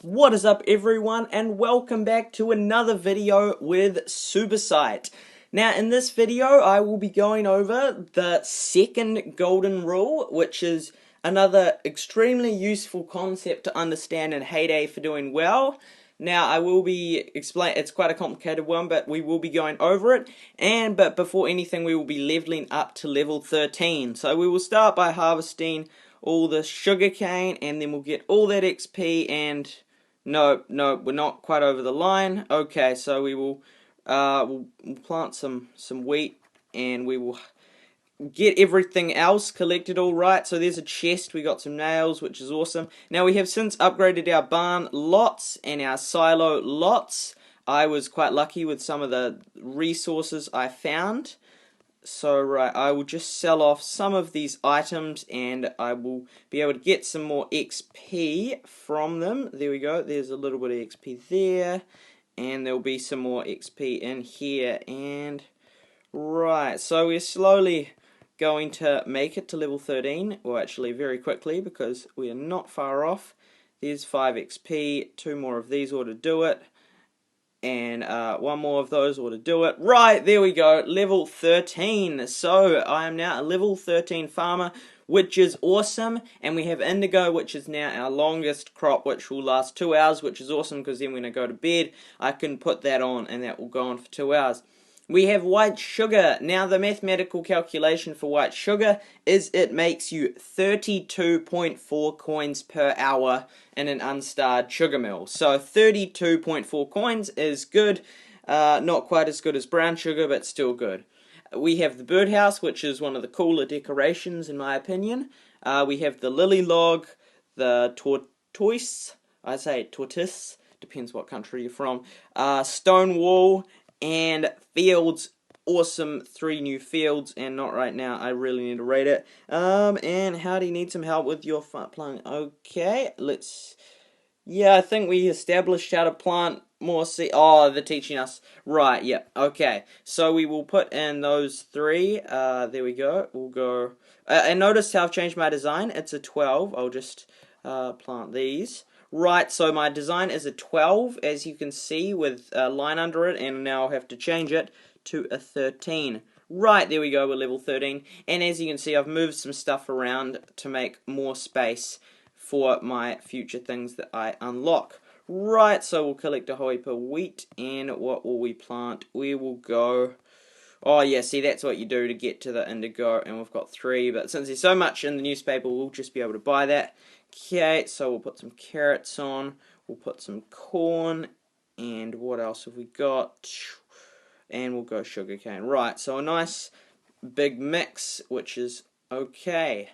What is up everyone, and welcome back to another video with SuperSight. Now in this video I will be going over the second golden rule, which is another extremely useful concept to understand in Heyday for doing well. Now I will be it's quite a complicated one, but we will be going over it, but before anything we will be leveling up to level 13. So we will start by harvesting all the sugarcane, and then we'll get all that XP. And no, we're not quite over the line. Okay, so we'll plant some wheat, and we will get everything else collected all right. So there's a chest, we got some nails, which is awesome. Now we have since upgraded our barn lots and our silo lots. I was quite lucky with some of the resources I found. So right, I will just sell off some of these items and I will be able to get some more XP from them. There we go, there's a little bit of XP there, and there'll be some more XP in here. And right, so we're slowly going to make it to level 13, or actually very quickly, because we are not far off. There's 5 XP, 2 more of these ought to do it. And one more of those ought to do it. Right, there we go, level 13. So I am now a level 13 farmer, which is awesome. And we have indigo, which is now our longest crop, which will last 2 hours, which is awesome, because then when I go to bed I can put that on and that will go on for 2 hours. We have white sugar. Now the mathematical calculation for white sugar is it makes you 32.4 coins per hour in an unstarred sugar mill. So 32.4 coins is good. Not quite as good as brown sugar, but still good. We have the birdhouse, which is one of the cooler decorations in my opinion. We have the lily log, the tortoise, I say tortoise, depends what country you're from, stone wall, and fields. Awesome, 3 new fields, and not right now, I really need to rate it. And how do you need some help with your plant? Okay, yeah, I think we established how to plant more seed. Oh, they're teaching us. Right, yeah, okay. So we will put in those 3, there we go, we'll go, and notice how I've changed my design, it's a 12, I'll just, plant these. Right, so my design is a 12, as you can see, with a line under it, and now I'll have to change it to a 13. Right, there we go, we're level 13, and as you can see, I've moved some stuff around to make more space for my future things that I unlock. Right, so we'll collect a whole heap of wheat, and what will we plant? We will go... Oh yeah, see, that's what you do to get to the indigo, and we've got 3, but since there's so much in the newspaper, we'll just be able to buy that. Okay, so we'll put some carrots on, we'll put some corn, and what else have we got? And we'll go sugarcane. Right, so a nice big mix, which is okay.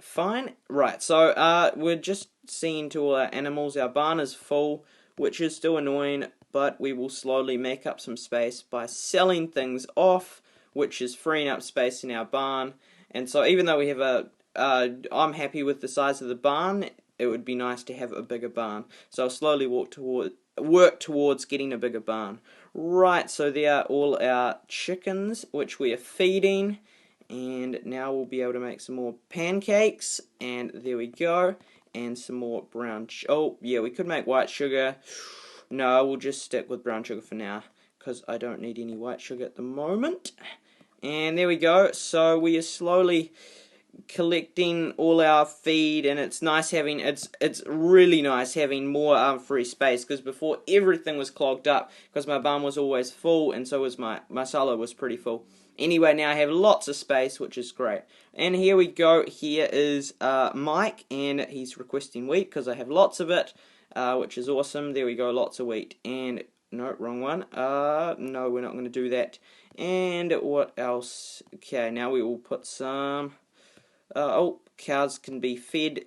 Fine. Right, so we're just seeing to all our animals. Our barn is full, which is still annoying, but we will slowly make up some space by selling things off, which is freeing up space in our barn. And so even though we have I'm happy with the size of the barn, it would be nice to have a bigger barn. So I'll slowly work towards getting a bigger barn. Right, so there are all our chickens, which we are feeding. And now we'll be able to make some more pancakes, and there we go, and some more brown oh yeah, we could make white sugar. No, we'll just stick with brown sugar for now, because I don't need any white sugar at the moment. And there we go, so we are slowly collecting all our feed, and it's nice having, it's really nice having more free space, because before everything was clogged up, because my barn was always full, and so was my silo was pretty full. Anyway, now I have lots of space, which is great. And here we go. Here is Mike, and he's requesting wheat because I have lots of it, which is awesome. There we go, lots of wheat. And no, wrong one. No, we're not going to do that. And what else? Okay, now we will put some. Oh, cows can be fed.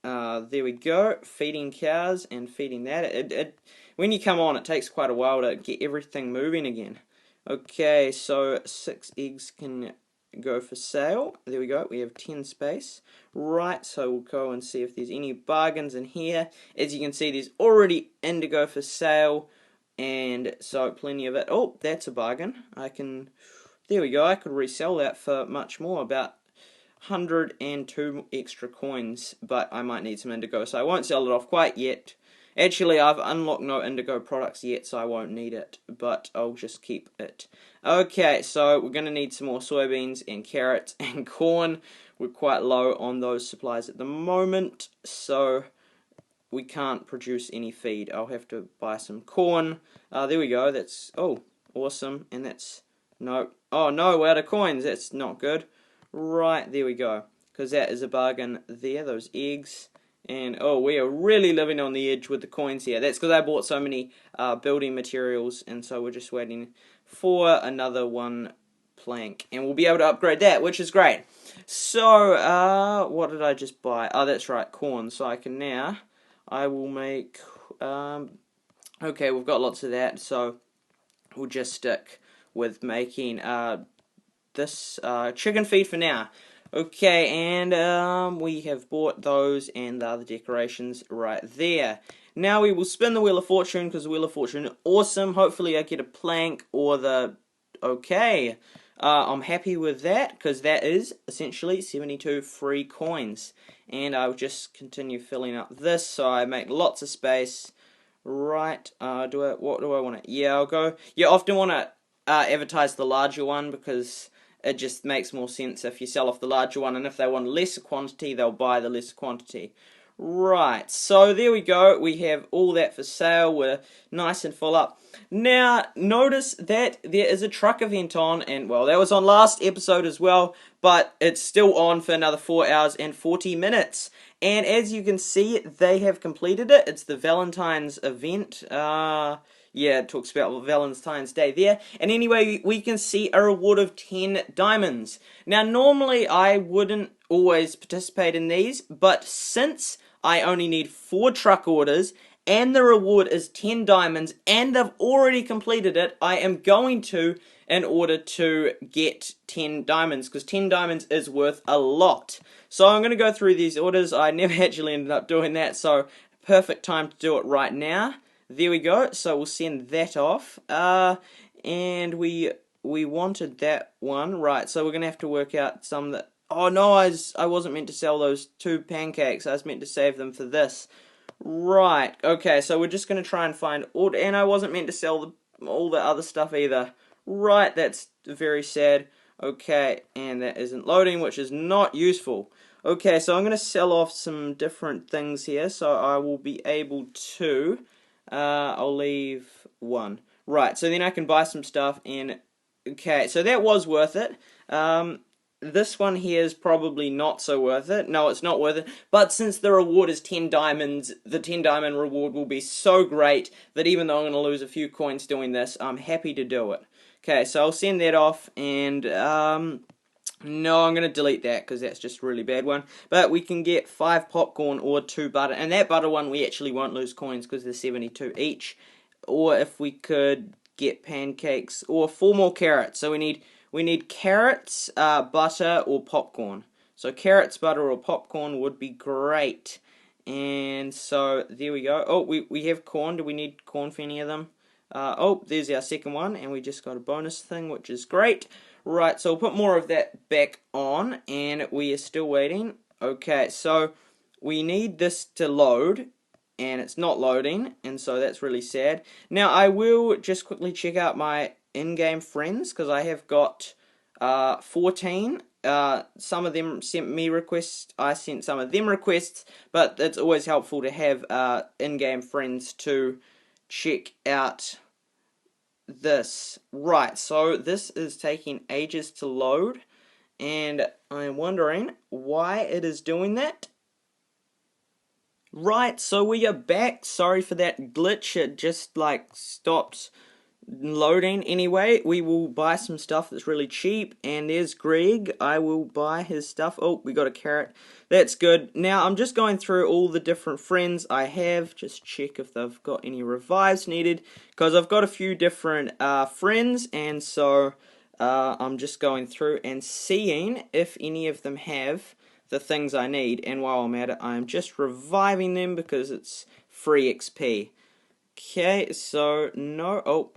There we go. Feeding cows and feeding that. When you come on, it takes quite a while to get everything moving again. Okay, so 6 eggs can go for sale. There we go, we have 10 space. Right, so we'll go and see if there's any bargains in here. As you can see, there's already indigo for sale, and so plenty of it. Oh, that's a bargain. There we go, I could resell that for much more, about 102 extra coins, but I might need some indigo, so I won't sell it off quite yet. Actually, I've unlocked no indigo products yet, so I won't need it, but I'll just keep it. Okay, so we're going to need some more soybeans and carrots and corn. We're quite low on those supplies at the moment, so we can't produce any feed. I'll have to buy some corn. There we go. That's, oh, awesome. And that's, no. Oh, no, we're out of coins. That's not good. Right, there we go. Because that is a bargain there, those eggs. And, oh, we are really living on the edge with the coins here. That's because I bought so many building materials, and so we're just waiting for another one plank. And we'll be able to upgrade that, which is great. So, what did I just buy? Oh, that's right, corn. So I can now... I will make, okay, we've got lots of that, so we'll just stick with making this chicken feed for now. Okay, and we have bought those and the other decorations right there. Now we will spin the Wheel of Fortune, because the Wheel of Fortune is awesome. Hopefully I get a plank or the... Okay, I'm happy with that, because that is essentially 72 free coins. And I'll just continue filling up this, so I make lots of space. Right, what do I want to... Yeah, I'll go... You often want to advertise the larger one, because it just makes more sense if you sell off the larger one, and if they want lesser quantity, they'll buy the lesser quantity. Right, so there we go. We have all that for sale. We're nice and full up. Now, notice that there is a truck event on, and, well, that was on last episode as well, but it's still on for another 4 hours and 40 minutes. And as you can see, they have completed it. It's the Valentine's event. Yeah, it talks about Valentine's Day there. And anyway, we can see a reward of 10 diamonds. Now, normally I wouldn't always participate in these, but since I only need 4 truck orders, and the reward is 10 diamonds, and I've already completed it, I am going to, in order to get 10 diamonds, because 10 diamonds is worth a lot. So I'm going to go through these orders. I never actually ended up doing that, so perfect time to do it right now. There we go, so we'll send that off, and we wanted that one, right, so we're going to have to work out some that, oh no, I wasn't meant to sell those 2 pancakes, I was meant to save them for this. Right, okay, so we're just going to try and find, and I wasn't meant to sell all the other stuff either. Right, that's very sad. Okay, and that isn't loading, which is not useful. Okay, so I'm going to sell off some different things here, so I will be able to... I'll leave 1. Right, so then I can buy some stuff, and... Okay, so that was worth it. This one here is probably not so worth it. No, it's not worth it. But since the reward is 10 diamonds, the 10 diamond reward will be so great that even though I'm going to lose a few coins doing this, I'm happy to do it. Okay, so I'll send that off, and... No, I'm going to delete that because that's just a really bad one. But we can get 5 popcorn or 2 butter. And that butter one, we actually won't lose coins because there's 72 each. Or if we could get pancakes or 4 more carrots. So we need carrots, butter, or popcorn. So carrots, butter, or popcorn would be great. And so there we go. Oh, we have corn. Do we need corn for any of them? Oh, there's our second one. And we just got a bonus thing, which is great. Right, so we'll put more of that back on, and we are still waiting. Okay, so we need this to load, and it's not loading, and so that's really sad. Now, I will just quickly check out my in-game friends, because I have got 14. Some of them sent me requests, I sent some of them requests, but it's always helpful to have in-game friends to check out this. Right, so this is taking ages to load, and I'm wondering why it is doing that. Right, so we are back. Sorry for that glitch, it just like stopped loading. Anyway, we will buy some stuff that's really cheap, and there's Greg. I will buy his stuff. Oh, we got a carrot. That's good. Now, I'm just going through all the different friends I have, just check if they've got any revives needed, because I've got a few different friends, and so I'm just going through and seeing if any of them have the things I need, and while I'm at it, I'm just reviving them because it's free XP. Okay, so no, oh,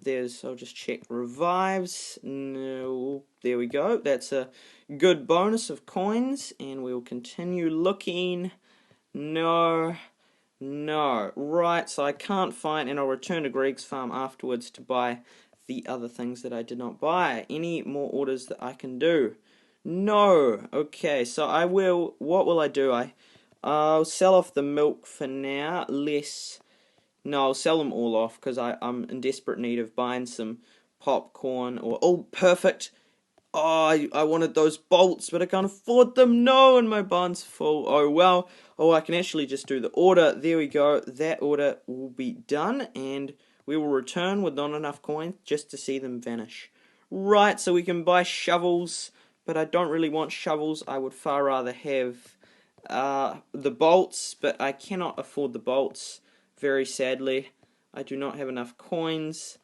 I'll just check revives. No, there we go. That's a good bonus of coins, and we'll continue looking. No, No. Right, so I can't find, and I'll return to Greg's farm afterwards to buy the other things that I did not buy. Any more orders that I can do? No. Okay, so I will, what will I do? I'll sell off the milk for now, less, no, I'll sell them all off, because I'm in desperate need of buying some popcorn, or, oh, perfect! Oh, I wanted those bolts, but I can't afford them. No, and my barn's full. Oh, well. Oh, I can actually just do the order. There we go. That order will be done, and we will return with not enough coins just to see them vanish. Right, so we can buy shovels, but I don't really want shovels. I would far rather have the bolts, but I cannot afford the bolts, very sadly. I do not have enough coins.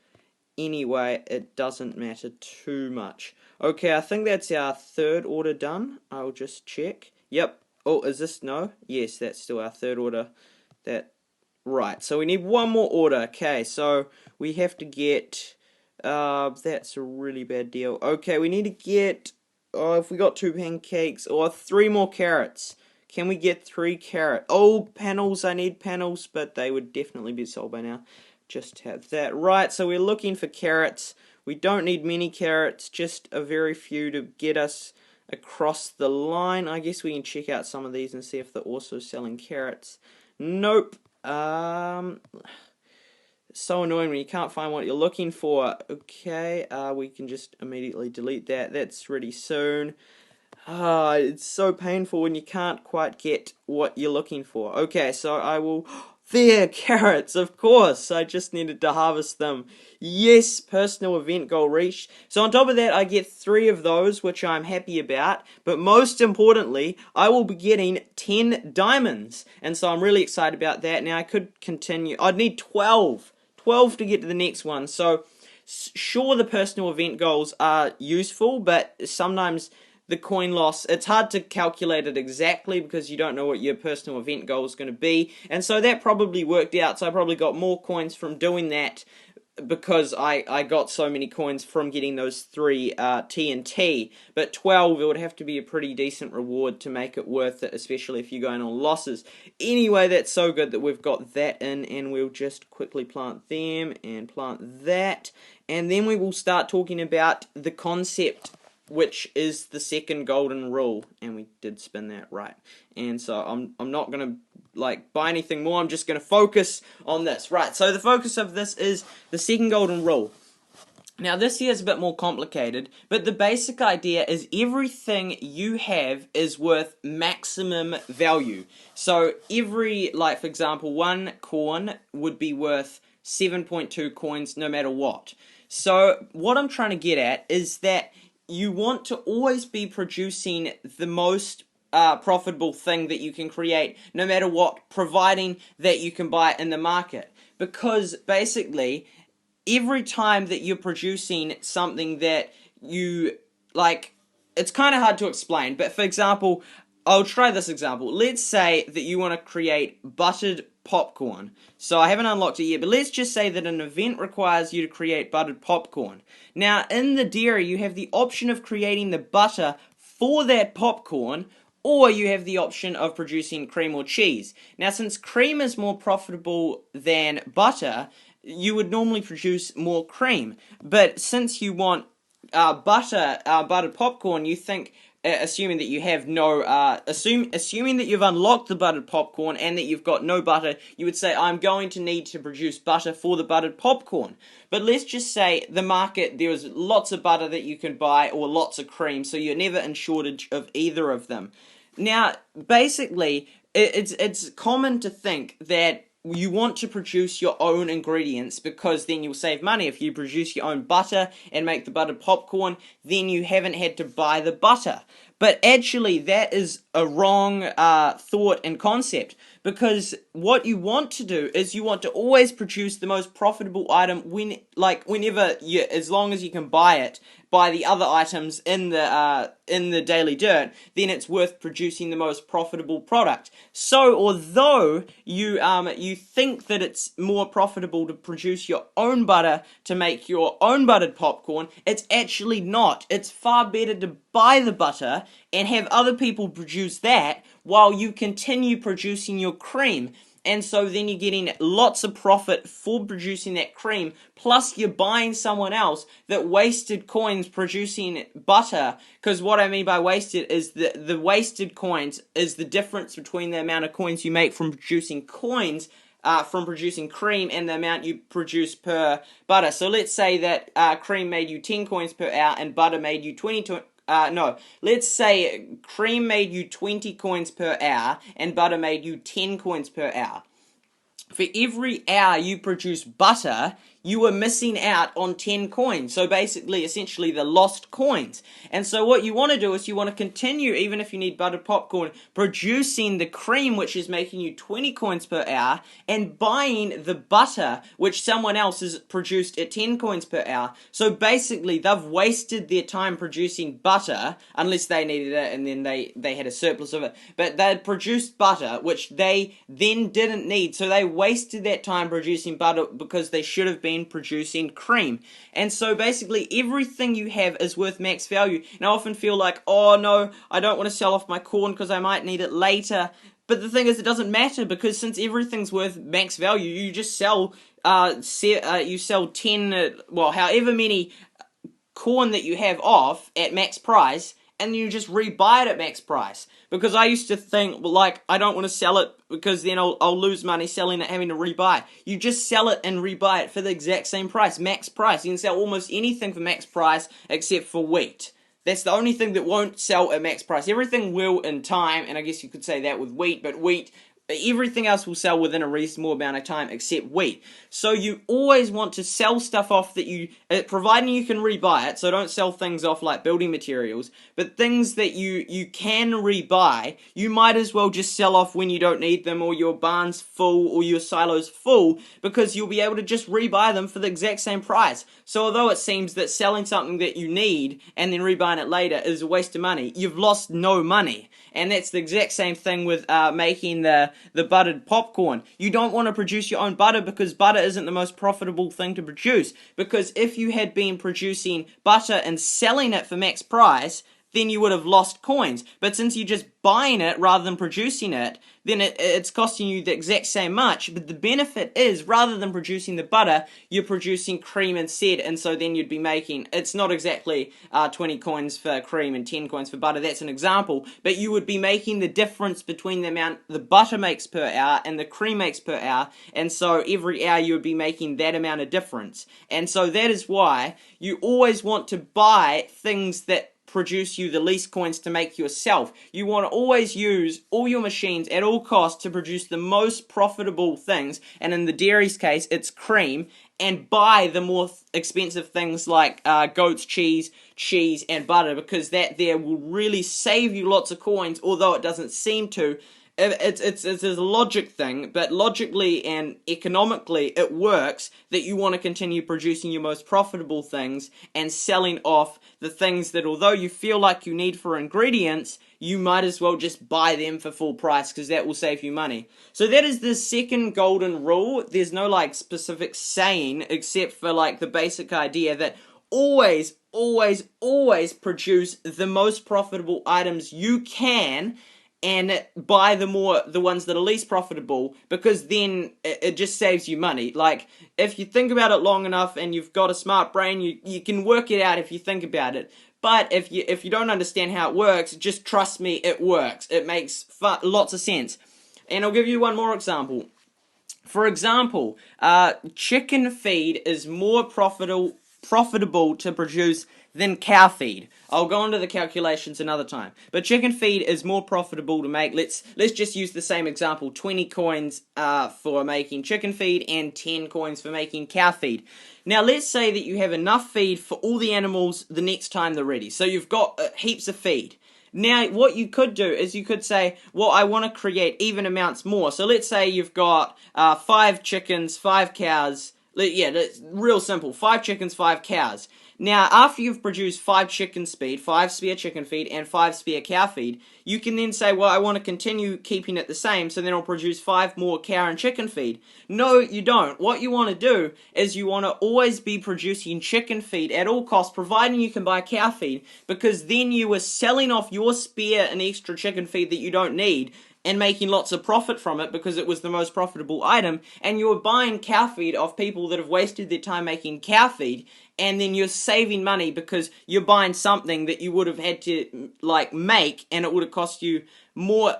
Anyway, it doesn't matter too much. Okay, I think that's our third order done. I'll just check. Yep. Oh, is this no? Yes, that's still our third order. Right, so we need one more order. Okay, so we have to get that's a really bad deal. Okay, we need to get, oh, if we got 2 pancakes or 3 more carrots. Can we get 3 carrot? Oh, panels, I need panels, but they would definitely be sold by now. Just have that. Right, so we're looking for carrots. We don't need many carrots, just a very few to get us across the line. I guess we can check out some of these and see if they're also selling carrots. Nope. So annoying when you can't find what you're looking for. Okay, we can just immediately delete that. That's really soon. It's so painful when you can't quite get what you're looking for. Okay, so I will... There, carrots, of course. I just needed to harvest them. Yes, personal event goal reached. So on top of that, I get 3 of those, which I'm happy about. But most importantly, I will be getting 10 diamonds. And so I'm really excited about that. Now, I could continue. I'd need 12. 12 to get to the next one. So, sure, the personal event goals are useful, but sometimes the coin loss, it's hard to calculate it exactly because you don't know what your personal event goal is going to be, and so that probably worked out. So I probably got more coins from doing that because I got so many coins from getting those 3 TNT, but 12, it would have to be a pretty decent reward to make it worth it, especially if you're going on losses. Anyway, that's so good that we've got that in, and we'll just quickly plant them and plant that, and then we will start talking about the concept, which is the second golden rule, and we did spin that right. And so I'm not gonna buy anything more. I'm just gonna focus on this. Right. So the focus of this is the second golden rule. Now this here is a bit more complicated, but the basic idea is everything you have is worth maximum value. So every, for example, 1 corn would be worth 7.2 coins no matter what. So what I'm trying to get at is that you want to always be producing the most profitable thing that you can create, no matter what, providing that you can buy it in the market. Because basically, every time that you're producing something that you, it's kind of hard to explain, but for example, I'll try this example. Let's say that you want to create buttered popcorn. So I haven't unlocked it yet, but let's just say that an event requires you to create buttered popcorn. Now, in the dairy, you have the option of creating the butter for that popcorn, or you have the option of producing cream or cheese. Now, since cream is more profitable than butter, you would normally produce more cream. But since you want buttered popcorn, you think, assuming that you have no, assuming that you've unlocked the buttered popcorn and that you've got no butter, you would say, I'm going to need to produce butter for the buttered popcorn. But let's just say the market, there is lots of butter that you can buy or lots of cream, so you're never in shortage of either of them. Now, basically, it's common to think that you want to produce your own ingredients because then you'll save money. If you produce your own butter and make the buttered popcorn, then you haven't had to buy the butter. But actually, that is a wrong thought and concept, because what you want to do is you want to always produce the most profitable item whenever you, as long as you can buy it, buy the other items in the daily dirt, then it's worth producing the most profitable product. So although you think that it's more profitable to produce your own butter to make your own buttered popcorn, it's actually not. It's far better to buy the butter and have other people produce that while you continue producing your cream. and so then you're getting lots of profit for producing that cream, plus you're buying someone else that wasted coins producing butter, because what I mean by wasted is the wasted coins is the difference between the amount of coins you make from producing coins from producing cream and the amount you produce per butter. So let's say that cream made you 10 coins per hour and butter made you 20 no, let's say cream made you 20 coins per hour and butter made you 10 coins per hour. For every hour you produce butter, you are missing out on 10 coins. So basically, essentially, the lost coins. And so what you want to do is you want to continue, even if you need buttered popcorn, producing the cream, which is making you 20 coins per hour, and buying the butter, which someone else has produced at 10 coins per hour. So basically, they've wasted their time producing butter, unless they needed it and then they had a surplus of it. But they produced butter, which they then didn't need. So they wasted that time producing butter because they should have been producing cream. And so basically everything you have is worth max value. And I often feel like, oh no, I don't want to sell off my corn because I might need it later. But the thing is, it doesn't matter, because since everything's worth max value, you just sell you sell 10 well, however many corn that you have off at max price, and you just rebuy it at max price. Because I used to think, well, like, I don't want to sell it because then I'll lose money selling it, having to rebuy. You just sell it and rebuy it for the exact same price, max price. You can sell almost anything for max price except for wheat. That's the only thing that won't sell at max price. Everything will in time, and I guess you could say that with wheat, but everything else will sell within a reasonable amount of time except wheat. So you always want to sell stuff off that you, providing you can rebuy it, so don't sell things off like building materials, but things that you can rebuy, you might as well just sell off when you don't need them, or your barn's full, or your silo's full, because you'll be able to just rebuy them for the exact same price. So although it seems that selling something that you need and then rebuying it later is a waste of money, you've lost no money. And that's the exact same thing with making the buttered popcorn. You don't want to produce your own butter because butter isn't the most profitable thing to produce. Because if you had been producing butter and selling it for max price, then you would have lost coins. But since you're just buying it rather than producing it, then it's costing you the exact same much. But the benefit is, rather than producing the butter, you're producing cream instead. And so then you'd be making, it's not exactly 20 coins for cream and 10 coins for butter. That's an example. But you would be making the difference between the amount the butter makes per hour and the cream makes per hour. And so every hour you would be making that amount of difference. And so that is why you always want to buy things that produce you the least coins to make yourself. You want to always use all your machines at all costs to produce the most profitable things, and in the dairy's case it's cream, and buy the more expensive things like goat's cheese, and butter, because that there will really save you lots of coins, although it doesn't seem to. It's a logic thing, but logically and economically it works that you want to continue producing your most profitable things and selling off the things that, although you feel like you need for ingredients, you might as well just buy them for full price, because that will save you money. So that is the second golden rule. There's no like specific saying except for like the basic idea that always produce the most profitable items you can, and buy the ones that are least profitable, because then it just saves you money. Like, if you think about it long enough and you've got a smart brain, you can work it out if you think about it. But if you don't understand how it works, just trust me, it works. It makes lots of sense. And I'll give you one more example. For example, chicken feed is more profitable to produce than cow feed. I'll go into the calculations another time. But chicken feed is more profitable to make. Let's just use the same example. 20 coins for making chicken feed and 10 coins for making cow feed. Now let's say that you have enough feed for all the animals the next time they're ready. So you've got heaps of feed. Now, what you could do is you could say, well, I want to create even amounts more. So let's say you've got 5 chickens, 5 cows. Yeah, that's real simple. 5 chickens, 5 cows. Now, after you've produced 5 chicken feed, 5 spare chicken feed, and 5 spare cow feed, you can then say, well, I want to continue keeping it the same, so then I'll produce 5 more cow and chicken feed. No, you don't. What you want to do is you want to always be producing chicken feed at all costs, providing you can buy cow feed, because then you are selling off your spare and extra chicken feed that you don't need, and making lots of profit from it because it was the most profitable item, and you're buying cow feed off people that have wasted their time making cow feed, and then you're saving money because you're buying something that you would have had to, like, make, and it would have cost you more,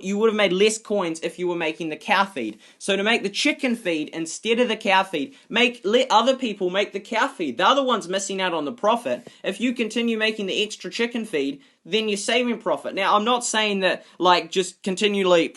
you would have made less coins if you were making the cow feed. So to make the chicken feed instead of the cow feed, let other people make the cow feed. The other one's missing out on the profit. If you continue making the extra chicken feed, then you're saving profit. Now, I'm not saying that, like, just continually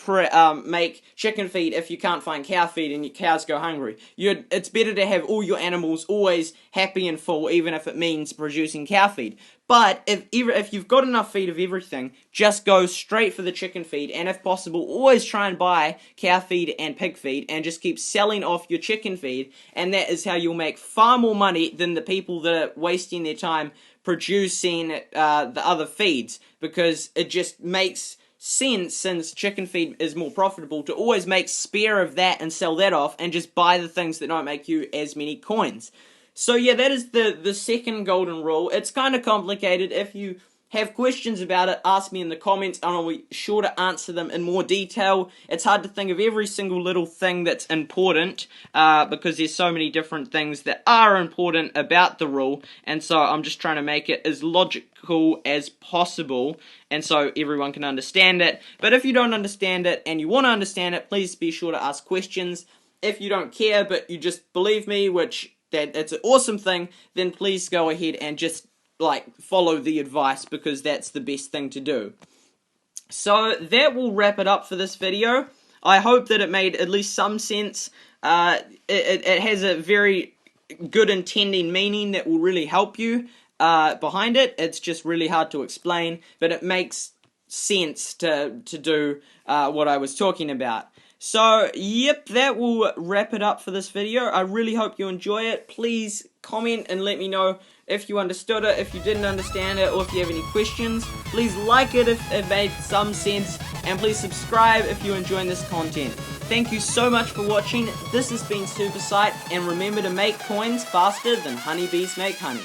make chicken feed if you can't find cow feed and your cows go hungry. It's better to have all your animals always happy and full, even if it means producing cow feed. But if you've got enough feed of everything, just go straight for the chicken feed, and if possible, always try and buy cow feed and pig feed, and just keep selling off your chicken feed, and that is how you'll make far more money than the people that are wasting their time producing the other feeds, because it just makes sense, since chicken feed is more profitable, to always make spare of that and sell that off, and just buy the things that don't make you as many coins. So yeah, that is the second golden rule. It's kind of complicated. If you have questions about it, ask me in the comments, and I'll be sure to answer them in more detail. It's hard to think of every single little thing that's important, because there's so many different things that are important about the rule, and so I'm just trying to make it as logical as possible, and so everyone can understand it. But if you don't understand it, and you want to understand it, please be sure to ask questions. If you don't care, but you just believe me, which that's an awesome thing, then please go ahead and just, like, follow the advice, because that's the best thing to do. So that will wrap it up for this video. I hope that it made at least some sense. It has a very good intending meaning that will really help you behind it. It's just really hard to explain, but it makes sense to do what I was talking about. So, yep, that will wrap it up for this video. I really hope you enjoy it. Please comment and let me know if you understood it, if you didn't understand it, or if you have any questions. Please like it if it made some sense, and please subscribe if you're enjoying this content. Thank you so much for watching. This has been SuperSight, and remember to make coins faster than honeybees make honey.